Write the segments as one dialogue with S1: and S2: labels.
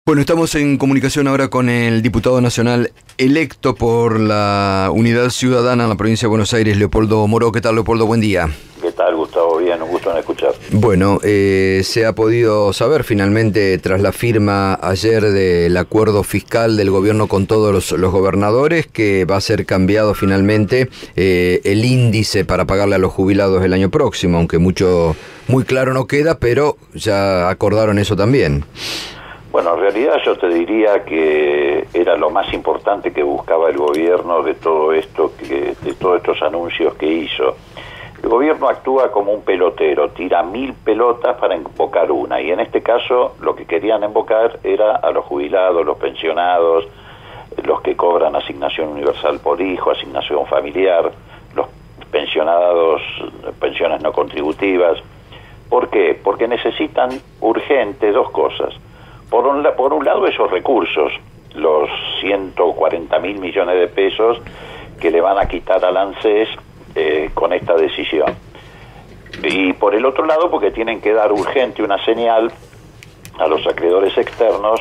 S1: Bueno, estamos en comunicación ahora con el diputado nacional electo por la Unidad Ciudadana en la provincia de Buenos Aires, Leopoldo Moró. ¿Qué tal, Leopoldo? Buen día.
S2: ¿Qué tal, Gustavo? Bien, un gusto en escuchar.
S1: Bueno, se ha podido saber finalmente tras la firma ayer del acuerdo fiscal del gobierno con todos los gobernadores que va a ser cambiado finalmente el índice para pagarle a los jubilados el año próximo, aunque muy claro no queda, pero ya acordaron eso también.
S2: Bueno, en realidad yo te diría que era lo más importante que buscaba el gobierno de todo esto, de todos estos anuncios que hizo. El gobierno actúa como un pelotero, tira 1000 pelotas para invocar una, y en este caso lo que querían invocar era a los jubilados, los pensionados, los que cobran asignación universal por hijo, asignación familiar, los pensionados, pensiones no contributivas. ¿Por qué? Porque necesitan urgente dos cosas. Por un lado, esos recursos, los 140.000 millones de pesos que le van a quitar al ANSES con esta decisión. Y por el otro lado, porque tienen que dar urgente una señal a los acreedores externos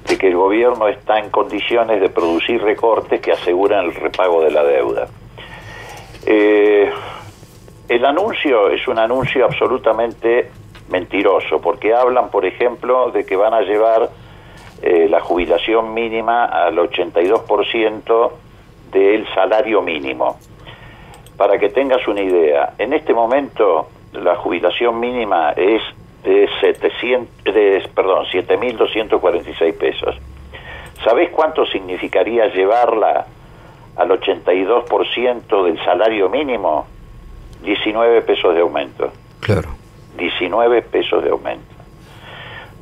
S2: de que el gobierno está en condiciones de producir recortes que aseguran el repago de la deuda. El anuncio es un anuncio absolutamente mentiroso, porque hablan, por ejemplo, de que van a llevar la jubilación mínima al 82% del salario mínimo. Para que tengas una idea, en este momento la jubilación mínima es de 7.246 pesos. ¿Sabés cuánto significaría llevarla al 82% del salario mínimo? 19 pesos de aumento.
S1: Claro.
S2: 19 pesos de aumento.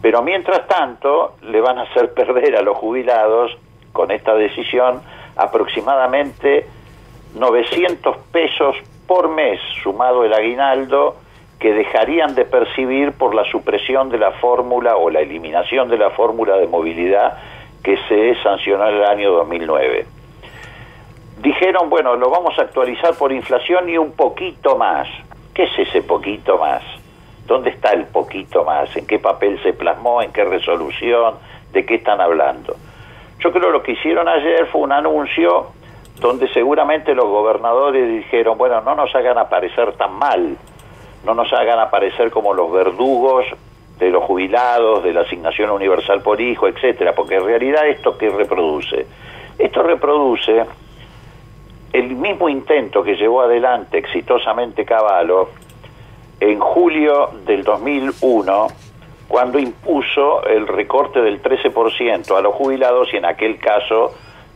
S2: Pero mientras tanto le van a hacer perder a los jubilados con esta decisión aproximadamente 900 pesos por mes, sumado el aguinaldo, que dejarían de percibir por la supresión de la fórmula o la eliminación de la fórmula de movilidad que se sancionó en el año 2009. Dijeron, bueno, lo vamos a actualizar por inflación y un poquito más. ¿Qué es ese poquito más? ¿Dónde está el poquito más? ¿En qué papel se plasmó? ¿En qué resolución? ¿De qué están hablando? Yo creo que lo que hicieron ayer fue un anuncio donde seguramente los gobernadores dijeron, bueno, no nos hagan aparecer tan mal, no nos hagan aparecer como los verdugos de los jubilados, de la asignación universal por hijo, etcétera, porque en realidad esto ¿qué reproduce? Esto reproduce el mismo intento que llevó adelante exitosamente Cavallo en julio del 2001, cuando impuso el recorte del 13% a los jubilados y en aquel caso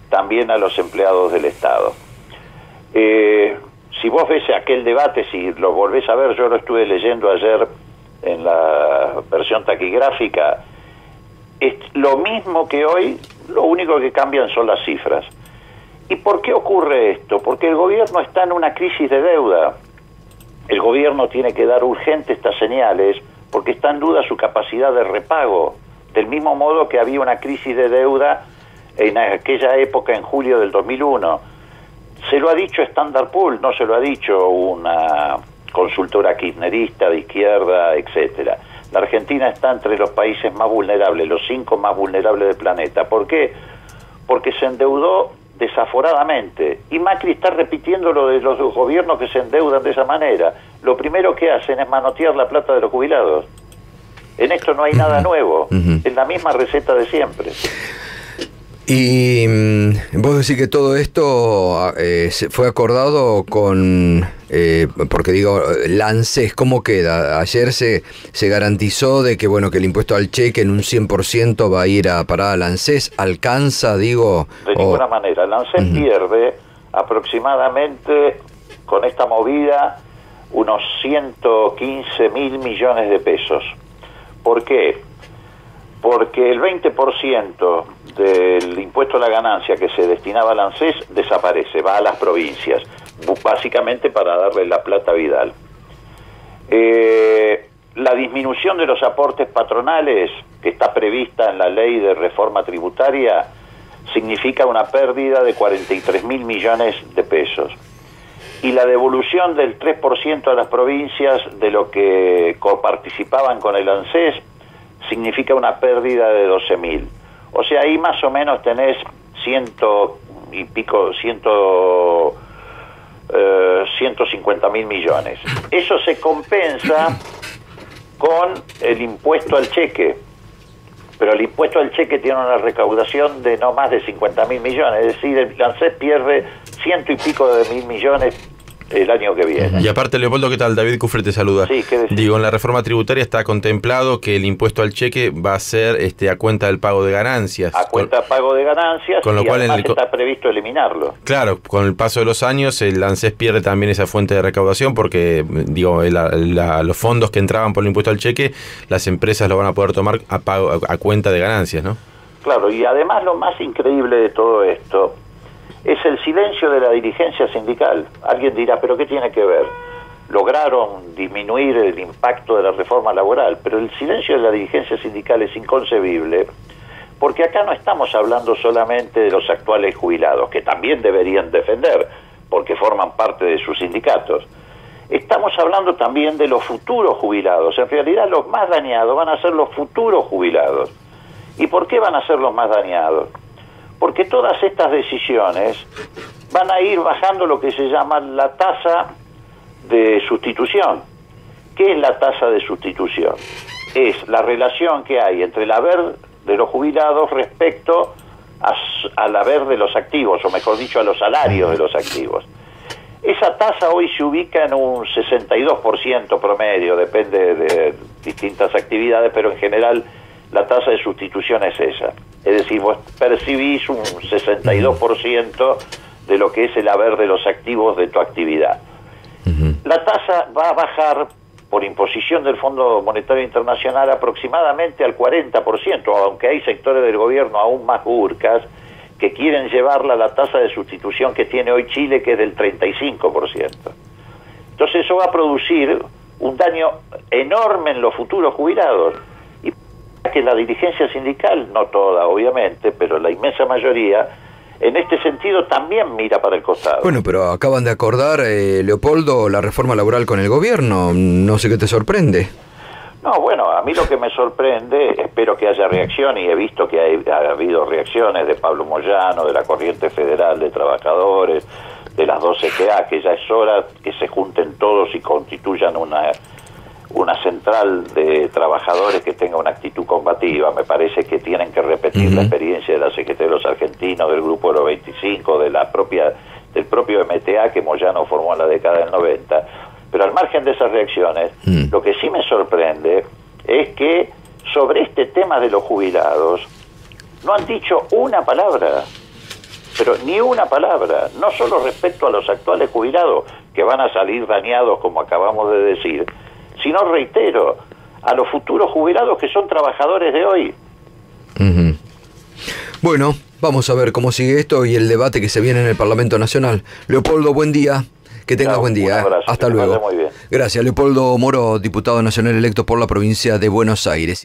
S2: también a los empleados del Estado. Si vos ves aquel debate, si lo volvés a ver, yo lo estuve leyendo ayer en la versión taquigráfica, es lo mismo que hoy, lo único que cambian son las cifras. ¿Y por qué ocurre esto? Porque el gobierno está en una crisis de deuda. El gobierno tiene que dar urgente estas señales porque está en duda su capacidad de repago, del mismo modo que había una crisis de deuda en aquella época, en julio del 2001. Se lo ha dicho Standard Poor's, no se lo ha dicho una consultora kirchnerista de izquierda, etcétera. La Argentina está entre los países más vulnerables, los 5 más vulnerables del planeta. ¿Por qué? Porque se endeudó desaforadamente, y Macri está repitiendo lo de los gobiernos que se endeudan de esa manera. Lo primero que hacen es manotear la plata de los jubilados. En esto no hay nada nuevo, es la misma receta de siempre.
S1: Y vos decís que todo esto fue acordado con, porque digo, la ANSES, ¿cómo queda? Ayer se garantizó de que, bueno, que el impuesto al cheque en un 100% va a ir a parar al ANSES. ¿Alcanza, digo?
S2: De ninguna manera. El ANSES pierde aproximadamente, con esta movida, unos 115.000 millones de pesos. ¿Por qué? Porque el 20% del impuesto a la ganancia que se destinaba al ANSES desaparece, va a las provincias, básicamente para darle la plata a Vidal. La disminución de los aportes patronales, que está prevista en la ley de reforma tributaria, significa una pérdida de 43.000 millones de pesos. Y la devolución del 3% a las provincias de lo que coparticipaban con el ANSES significa una pérdida de 12.000. O sea, ahí más o menos tenés 150.000 millones. Eso se compensa con el impuesto al cheque, pero el impuesto al cheque tiene una recaudación de no más de 50.000 millones, es decir, el ANSES pierde 100 y pico de mil millones el año que viene.
S3: Y aparte, Leopoldo, ¿qué tal? David Cufre te saluda.
S2: Sí, ¿qué decís?
S3: Digo, en la reforma tributaria está contemplado que el impuesto al cheque va a ser a cuenta del pago de ganancias.
S2: A cuenta de pago de ganancias,
S3: con lo
S2: y
S3: cual
S2: además está previsto eliminarlo.
S3: Claro, con el paso de los años el ANSES pierde también esa fuente de recaudación porque, digo, los fondos que entraban por el impuesto al cheque, las empresas lo van a poder tomar a cuenta de ganancias, ¿no?
S2: Claro, y además lo más increíble de todo esto es el silencio de la dirigencia sindical. Alguien dirá, ¿pero qué tiene que ver? Lograron disminuir el impacto de la reforma laboral, pero el silencio de la dirigencia sindical es inconcebible, porque acá no estamos hablando solamente de los actuales jubilados, que también deberían defender, porque forman parte de sus sindicatos. Estamos hablando también de los futuros jubilados. En realidad los más dañados van a ser los futuros jubilados. ¿Y por qué van a ser los más dañados? Porque todas estas decisiones van a ir bajando lo que se llama la tasa de sustitución. ¿Qué es la tasa de sustitución? Es la relación que hay entre el haber de los jubilados respecto al haber de los activos, o mejor dicho, a los salarios de los activos. Esa tasa hoy se ubica en un 62% promedio, depende de distintas actividades, pero en general la tasa de sustitución es esa. Es decir, vos percibís un 62% de lo que es el haber de los activos de tu actividad. La tasa va a bajar por imposición del Fondo Monetario Internacional aproximadamente al 40%, aunque hay sectores del gobierno aún más burcas que quieren llevarla a la tasa de sustitución que tiene hoy Chile, que es del 35%. Entonces eso va a producir un daño enorme en los futuros jubilados. Y que la dirigencia sindical, no toda obviamente, pero la inmensa mayoría, en este sentido también mira para el costado.
S1: Bueno, pero acaban de acordar, Leopoldo, la reforma laboral con el gobierno. No sé qué te sorprende.
S2: No, bueno, a mí lo que me sorprende, espero que haya reacción, y he visto que ha habido reacciones de Pablo Moyano, de la Corriente Federal de Trabajadores, de las 12 CTA, que ya es hora que se junten todos y constituyan una central de trabajadores que tenga una actitud combativa. Me parece que tienen que repetir la experiencia de la CGT de los Argentinos, del Grupo de los 25, del propio MTA que Moyano formó en la década del 90. Pero al margen de esas reacciones, lo que sí me sorprende es que sobre este tema de los jubilados no han dicho una palabra, pero ni una palabra, no solo respecto a los actuales jubilados, que van a salir dañados como acabamos de decir, sino, reitero, a los futuros jubilados que son trabajadores de hoy.
S1: Bueno, vamos a ver cómo sigue esto y el debate que se viene en el Parlamento Nacional. Leopoldo, buen día. Que tengas buen día.
S2: Abrazo,
S1: hasta luego.
S2: Muy bien.
S1: Gracias, Leopoldo Moro, diputado nacional electo por la provincia de Buenos Aires.